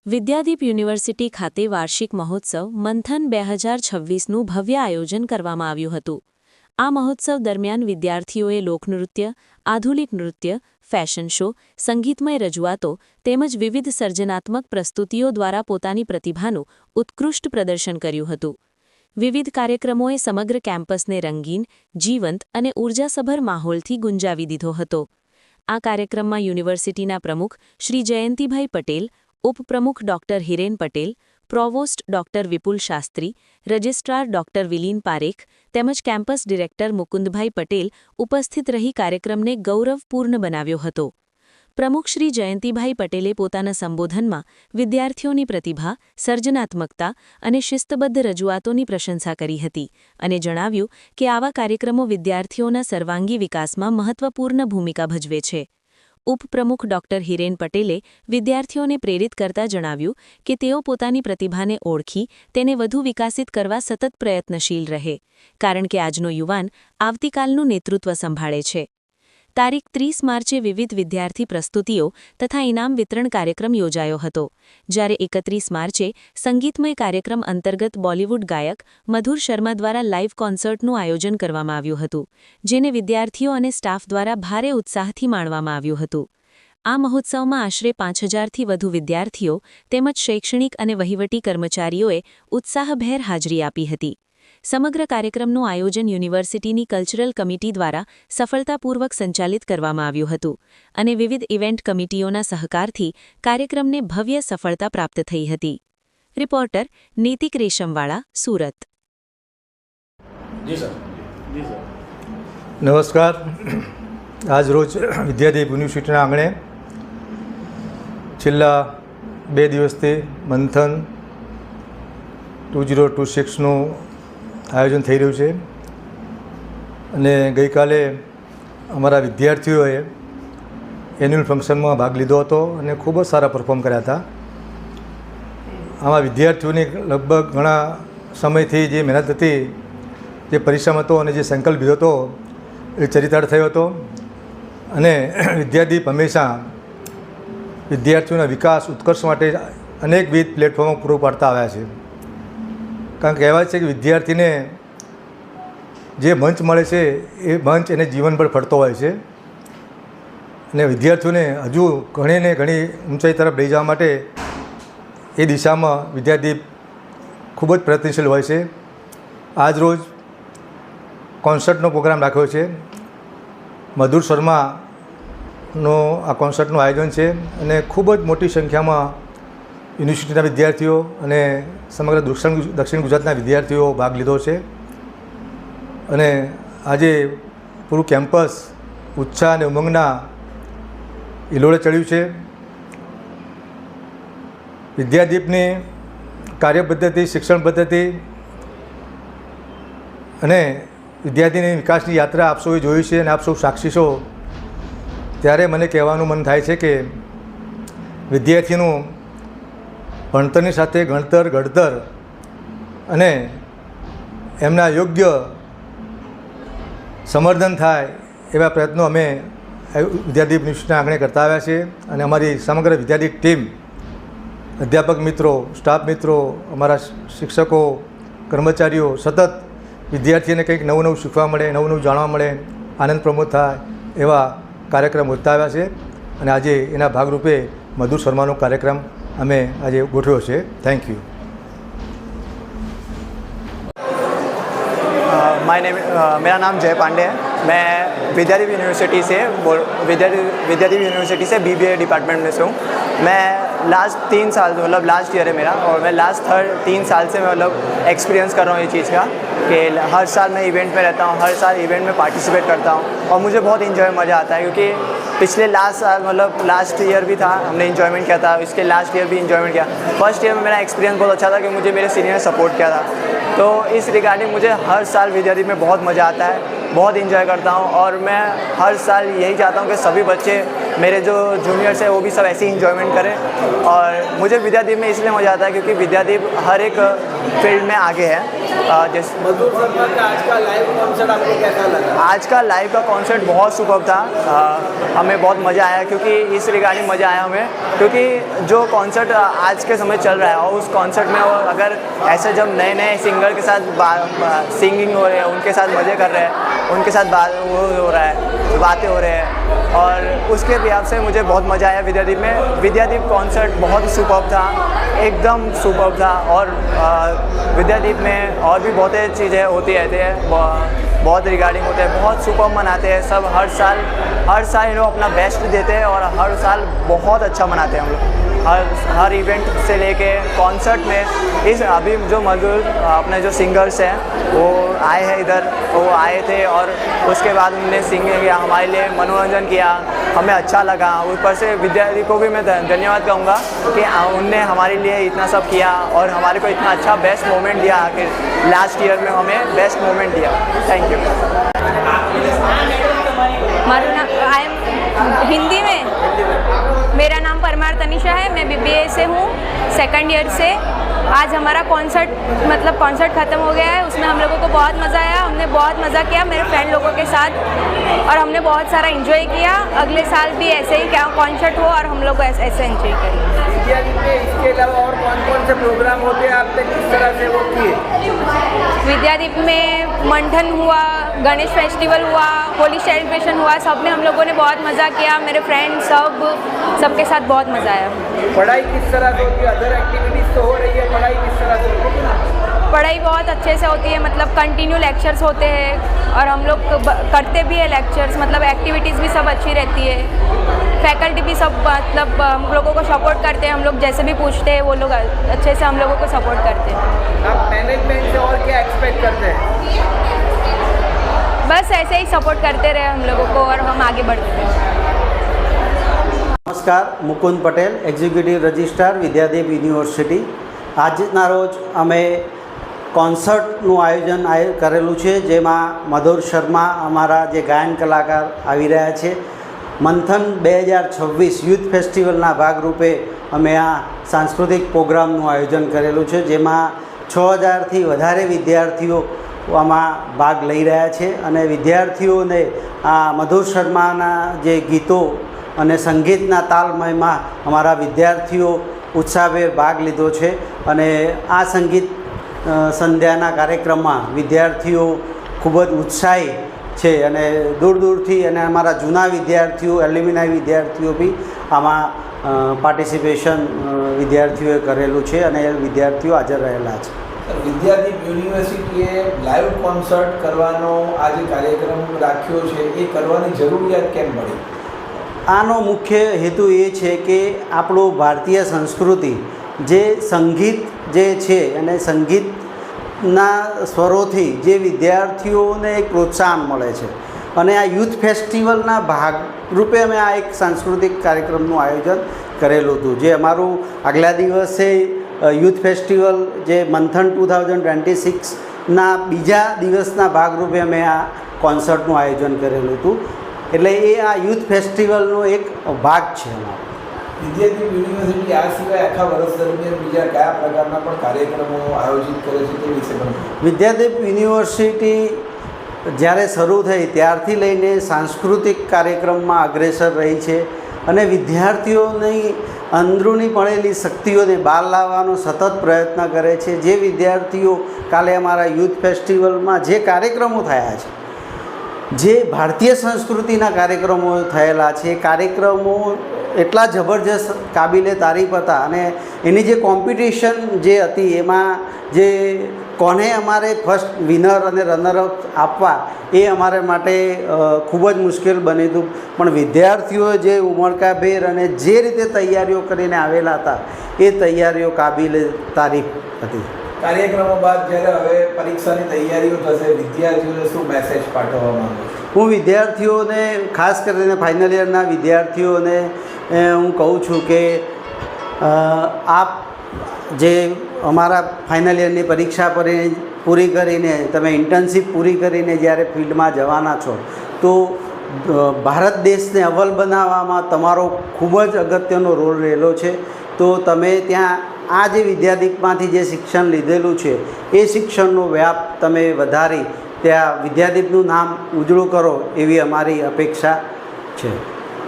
Vidyadeep university ખાતે વાર્ષિક મહોત્સવ મંથન 2026નું ભવ્ય આયોજન કરવામાં આવ્યું હતું। આ મહોત્સવ દરમિયાન વિદ્યાર્થીઓએ લોકનૃત્ય, આધુનિક નૃત્ય, ફેશન શો, સંગીતમય રજૂઆતો તેમજ વિવિધ સર્જનાત્મક પ્રસ્તુતિઓ દ્વારા પોતાની પ્રતિભાનું ઉત્કૃષ્ટ પ્રદર્શન કર્યું હતું। વિવિધ કાર્યક્રમોએ સમગ્ર કેમ્પસને રંગીન, જીવંત અને ઊર્જાસભર માહોલથી ગુંજાવી દીધો હતો। આ કાર્યક્રમમાં યુનિવર્સિટીના પ્રમુખ શ્રી જયંતિભાઈ પટેલ, ઉપપ્રમુખ doctor Hiren Patel, provost doctor Vipul Shastri, registrar doctor Vilin Parekh તેમજ કેમ્પસ ડિરેક્ટર મુકુંદભાઈ પટેલ ઉપસ્થિત રહી કાર્યક્રમને ગૌરવપૂર્ણ બનાવ્યો હતો। પ્રમુખ શ્રી જયંતિભાઈ પટેલે પોતાના સંબોધનમાં વિદ્યાર્થીઓની પ્રતિભા, સર્જનાત્મકતા અને શિસ્તબદ્ધ રજૂઆતોની પ્રશંસા કરી હતી અને જણાવ્યું કે આવા કાર્યક્રમો વિદ્યાર્થીઓના સર્વાંગી વિકાસમાં મહત્વપૂર્ણ ભૂમિકા ભજવે છે। ઉપપ્રમુખ ડોક્ટર હિરેન પટેલે વિદ્યાર્થીઓને પ્રેરિત કરતા જણાવ્યું કે તેઓ પોતાની પ્રતિભાને ઓળખી તેને વધુ વિકાસિત કરવા સતત પ્રયત્નશીલ રહે, કારણ કે આજનો યુવાન આવતીકાલનું નેતૃત્વ સંભાળે છે। તારીખ 30 માર્ચે વિવિધ વિદ્યાર્થી પ્રસ્તુતિઓ તથા ઇનામ વિતરણ કાર્યક્રમ યોજાયો હતો, જ્યારે 31 માર્ચે સંગીતમય કાર્યક્રમ અંતર્ગત બોલિવૂડ ગાયક મધુર શર્મા દ્વારા લાઇવ કોન્સર્ટનું આયોજન કરવામાં આવ્યું હતું, જેને વિદ્યાર્થીઓ અને સ્ટાફ દ્વારા ભારે ઉત્સાહથી માણવામાં આવ્યું હતું। આ મહોત્સવમાં આશરે 5000થી વધુ વિદ્યાર્થીઓ તેમજ શૈક્ષણિક અને વહીવટી કર્મચારીઓએ ઉત્સાહભેર હાજરી આપી હતી। સમગ્ર કાર્યક્રમનું આયોજન યુનિવર્સિટીની કલ્ચરલ કમિટી દ્વારા સફળતાપૂર્વક સંચાલિત કરવામાં આવ્યું હતું અને વિવિધ ઇવેન્ટ કમિટીઓના સહકારથી કાર્યક્રમને ભવ્ય સફળતા પ્રાપ્ત થઈ હતી। રિપોર્ટર નીતિક રેશમવાળા, સુરત। નમસ્કાર। આજ રોજ વિદ્યાદીપ યુનિવર્સિટીના આંગણે છેલ્લા 2 દિવસથી મંથન 2026નું આયોજન થઈ રહ્યું છે અને ગઈકાલે અમારા વિદ્યાર્થીઓએ એન્યુઅલ ફંક્શનમાં ભાગ લીધો હતો અને ખૂબ જ સારા પરફોર્મ કર્યા હતા। આમાં વિદ્યાર્થીઓની લગભગ ઘણા સમયથી જે મહેનત હતી, જે પરિશ્રમ હતો અને જે સંકલ્પ લીધો હતો એ ચરિતાર્થ થયો હતો અને વિદ્યાદીપ હંમેશા વિદ્યાર્થીઓના વિકાસ ઉત્કર્ષ માટે અનેકવિધ પ્લેટફોર્મો પૂરું પાડતા આવ્યા છે। કારણ કે કહેવાય છે કે વિદ્યાર્થીને જે મંચ મળે છે એ મંચ એને જીવનભર ફળતો હોય છે અને વિદ્યાર્થીઓને હજુ ઘણી ને ઘણી ઊંચાઈ તરફ લઈ જવા માટે એ દિશામાં વિદ્યાદીપ ખૂબ જ પ્રયત્નશીલ હોય છે। આજ રોજ કોન્સર્ટનો પ્રોગ્રામ રાખ્યો છે। મધુર શર્માનો આ કોન્સર્ટનું આયોજન છે અને ખૂબ જ મોટી સંખ્યામાં યુનિવર્સિટીના વિદ્યાર્થીઓ અને સમગ્ર દક્ષિણ ગુજરાતના વિદ્યાર્થીઓ ભાગ લીધો છે અને આજે પૂરું કેમ્પસ ઉત્સાહ અને ઉમંગના હિલોળે ચડ્યું છે। વિદ્યાદીપની કાર્યપદ્ધતિ, શિક્ષણ પદ્ધતિ અને વિદ્યાર્થીની વિકાસની યાત્રા આપ સૌએ જોઈ છે અને આપ સૌ સાક્ષી છો, ત્યારે મને કહેવાનું મન થાય છે કે વિદ્યાર્થીનું ભણતરની સાથે ગણતર, ઘડતર અને એમના યોગ્ય સંવર્ધન થાય એવા પ્રયત્નો અમે વિદ્યાદીપ યુનિવર્સિટીના આંગણે કરતા આવ્યા છીએ અને અમારી સમગ્ર વિદ્યાદીપ ટીમ, અધ્યાપક મિત્રો, સ્ટાફ મિત્રો, અમારા શિક્ષકો, કર્મચારીઓ સતત વિદ્યાર્થીઓને કંઈક નવું નવું શીખવા મળે, નવું નવું જાણવા મળે, આનંદ પ્રમોદ થાય એવા કાર્યક્રમ વધતા આવ્યા છે અને આજે એના ભાગરૂપે મધુર શર્માનો કાર્યક્રમ અમે આજે ગોઠવ્યો છે। Thank you. मेरा नाम जय पांडे है। मैं विद्यादीप यूनिवर्सिटी से BBA डिपार्टमेंट में से हूँ। मैं लास्ट 3 साल मतलब लास्ट ईयर है मेरा और मैं लास्ट 3 साल से मैं मतलब एक्सपीरियंस कर रहा हूँ ये चीज़ का कि हर साल मैं इवेंट में रहता हूँ, हर साल इवेंट में पार्टिसिपेट करता हूँ और मुझे बहुत इन्जॉय मज़ा आता है क्योंकि पिछले लास्ट साल मतलब लास्ट ईयर भी था, हमने इन्जॉयमेंट किया था, इसके लास्ट ईयर भी इन्जॉयमेंट किया। फर्स्ट ईयर में मेरा एक्सपीरियंस बहुत अच्छा था कि मुझे मेरे सीनियर ने सपोर्ट किया था, तो इस रिगार्डिंग मुझे हर साल विद्यादीप में बहुत मज़ा आता है, बहुत इन्जॉय करता हूँ और मैं हर साल यही चाहता हूँ कि सभी बच्चे मेरे जो जूनियर्स है वो भी सब ऐसे ही इंजॉयमेंट करें। और मुझे विद्यादीप में इसलिए मज़ा आता है क्योंकि विद्यादीप हर एक फील्ड में आगे है। जैसे मधुर शर्मा का आज का लाइव कॉन्सर्ट आपको कैसा लगा? आज का लाइव का कॉन्सर्ट बहुत सुपर्ब था। हमें बहुत मज़ा आया क्योंकि इस रिगार्डिंग मज़ा आया हमें क्योंकि जो कॉन्सर्ट आज के समय चल रहा है और उस कॉन्सर्ट में अगर ऐसे जब नए नए सिंगर के साथ सिंगिंग हो रहे हैं, उनके साथ मज़े कर रहे हैं, उनके साथ वो हो रहा है, बातें हो रहे हैं, और उसके बिहाफ से मुझे बहुत मज़ा आया विद्यादीप में। विद्यादीप कॉन्सर्ट बहुत ही सुपर्ब था, एकदम सुपर्ब था। और विद्यादीप में और भी बहुत चीज़ें होती रहती है, बहुत रिगार्डिंग होते हैं, बहुत सुपर्ब मनाते हैं सब। हर साल ये लोग अपना बेस्ट देते हैं और हर साल बहुत अच्छा मनाते हैं हम लोग। हर इवेंट से लेके कॉन्सर्ट में इस अभी जो मधुर अपने जो सिंगर्स हैं वो आए हैं इधर, वो आए थे और उसके बाद उन्होंने सिंगिंग किया, हमारे लिए मनोरंजन किया, हमें अच्छा लगा। ऊपर से विद्यार्थी को भी मैं धन्यवाद कहूँगा कि उनने हमारे लिए इतना सब किया और हमारे को इतना अच्छा बेस्ट मोमेंट दिया। आखिर लास्ट ईयर में हमें बेस्ट मोमेंट दिया। Thank you. मारू नाम आई एम हिंदी में, मेरा नाम परमार तनिषा है, मैं BBA से हूँ, सेकंड ईयर से। आज हमारा कॉन्सर्ट कॉन्सर्ट ख़त्म हो गया है, उसमें हम लोगों को बहुत मज़ा आया, हमने बहुत मज़ा किया मेरे फ्रेंड लोगों के साथ और हमने बहुत सारा एंजॉय किया। अगले साल भी ऐसे ही क्या कॉन्सर्ट हो और हम लोग ऐसे एंजॉय करें। इसके अलावा और कौन कौन से प्रोग्राम होते हैं, आप तक किस तरह से वो किए? विद्यादीप में मंथन हुआ, गणेश फेस्टिवल हुआ, होली सेलिब्रेशन हुआ, सब में हम लोगों ने बहुत मज़ा किया। मेरे फ्रेंड सबके साथ बहुत मज़ा आया। पढ़ाई किस तरह से होती है? अदर एक्टिविटीज़ तो हो रही है, पढ़ाई किस तरह से होती है? पढ़ाई बहुत अच्छे से होती है, मतलब कंटिन्यू लेक्चर्स होते हैं और हम लोग करते भी है लेक्चर्स, मतलब एक्टिविटीज़ भी सब अच्छी रहती है। फैकल्टी भी सब मतलब हम लोगों को सपोर्ट करते हैं, हम लोग जैसे भी पूछते हैं वो लोग अच्छे से हम लोगों को सपोर्ट करते हैं। आप मैनेजमेंट से और क्या एक्सपेक्ट करते हैं? बस ऐसे ही सपोर्ट करते रहे हम लोगों को और हम आगे बढ़ते रहें। નમસ્કાર, Mukund Patel, executive registrar Vidyadeep university. આજના રોજ અમે કોન્સર્ટનું આયોજન કરેલું છે, જેમાં મધુર શર્મા અમારા જે ગાયન કલાકાર આવી રહ્યા છે। મંથન 2026 યુથ ફેસ્ટિવલના ભાગરૂપે અમે આ સાંસ્કૃતિક પ્રોગ્રામનું આયોજન કરેલું છે, જેમાં 6000થી વધારે વિદ્યાર્થીઓ આમાં ભાગ લઈ રહ્યા છે અને વિદ્યાર્થીઓને આ મધુર શર્માના જે ગીતો અને સંગીતના તાલમયમાં અમારા વિદ્યાર્થીઓ ઉત્સાહભેર ભાગ લીધો છે અને આ સંગીત સંધ્યાના કાર્યક્રમમાં વિદ્યાર્થીઓ ખૂબ જ ઉત્સાહી છે અને દૂર દૂરથી અને અમારા જૂના વિદ્યાર્થીઓ એલ્યુમિનાઈ વિદ્યાર્થીઓ બી આમાં પાર્ટિસિપેશન વિદ્યાર્થીઓએ કરેલું છે અને વિદ્યાર્થીઓ હાજર રહેલા છે। વિદ્યાદીપ યુનિવર્સિટીએ લાઈવ કોન્સર્ટ કરવાનો આ જે કાર્યક્રમ રાખ્યો છે એ કરવાની જરૂરિયાત કેમ પડી? આનો મુખ્ય હેતુ એ છે કે આપણું ભારતીય સંસ્કૃતિ જે સંગીત જે છે અને સંગીતના સ્વરોથી જે વિદ્યાર્થીઓને એક પ્રોત્સાહન મળે છે અને આ યુથ ફેસ્ટિવલના ભાગરૂપે અમે આ એક સાંસ્કૃતિક કાર્યક્રમનું આયોજન કરેલું હતું, જે અમારું આગલા દિવસે યુથ ફેસ્ટિવલ જે મંથન 2026ના બીજા દિવસના ભાગરૂપે અમે આ કોન્સર્ટનું આયોજન કરેલું હતું। એટલે એ આ યુથ ફેસ્ટિવલનો એક ભાગ છે અમારો। વિદ્યાદીપ યુનિવર્સિટી આ સિવાય આખા વર્ષ દરમિયાન બીજા કયા પ્રકારના પણ કાર્યક્રમો આયોજિત કરે છે તે વિશે પણ? વિદ્યાદીપ યુનિવર્સિટી જ્યારે શરૂ થઈ ત્યારથી લઈને સાંસ્કૃતિક કાર્યક્રમમાં અગ્રેસર રહી છે અને વિદ્યાર્થીઓની અંદરૂની પડેલી શક્તિઓને બહાર લાવવાનો સતત પ્રયત્ન કરે છે। જે વિદ્યાર્થીઓ કાલે અમારા યુથ ફેસ્ટિવલમાં જે કાર્યક્રમો થયા છે, જે ભારતીય સંસ્કૃતિના કાર્યક્રમો થયેલા છે, કાર્યક્રમો એટલા જબરજસ્ત કાબિલે તારીફ હતા અને એની જે કોમ્પિટિશન જે હતી એમાં જે કોને અમારે ફર્સ્ટ વિનર અને રનરઅપ આપવા એ અમારે માટે ખૂબ જ મુશ્કેલ બન્યું હતું, પણ વિદ્યાર્થીઓએ જે ઉમળકાભેર અને જે રીતે તૈયારીઓ કરીને આવેલા હતા એ તૈયારીઓ કાબિલે તારીફ હતી। કાર્યક્રમો બાદ જ્યારે હવે પરીક્ષાની તૈયારીઓ થશે, વિદ્યાર્થીઓને શું મેસેજ પાઠવવા માંગો છો? હું વિદ્યાર્થીઓને ખાસ કરીને ફાઇનલ યરના વિદ્યાર્થીઓને હું કહું છું કે આપ જે અમારા ફાઇનલ યરની પરીક્ષા પૂરી કરીને તમે ઇન્ટર્નશીપ પૂરી કરીને જ્યારે ફિલ્ડમાં જવાના છો તો ભારત દેશને અવ્વલ બનાવવામાં તમારો ખૂબ જ અગત્યનો રોલ રહેલો છે. તો તમે ત્યાં આ જે વિદ્યાદીપમાંથી જે શિક્ષણ લીધેલું છે એ શિક્ષણનો વ્યાપ તમે વધારી ત્યાં વિદ્યાદીપનું નામ ઉજળું કરો એવી અમારી અપેક્ષા છે.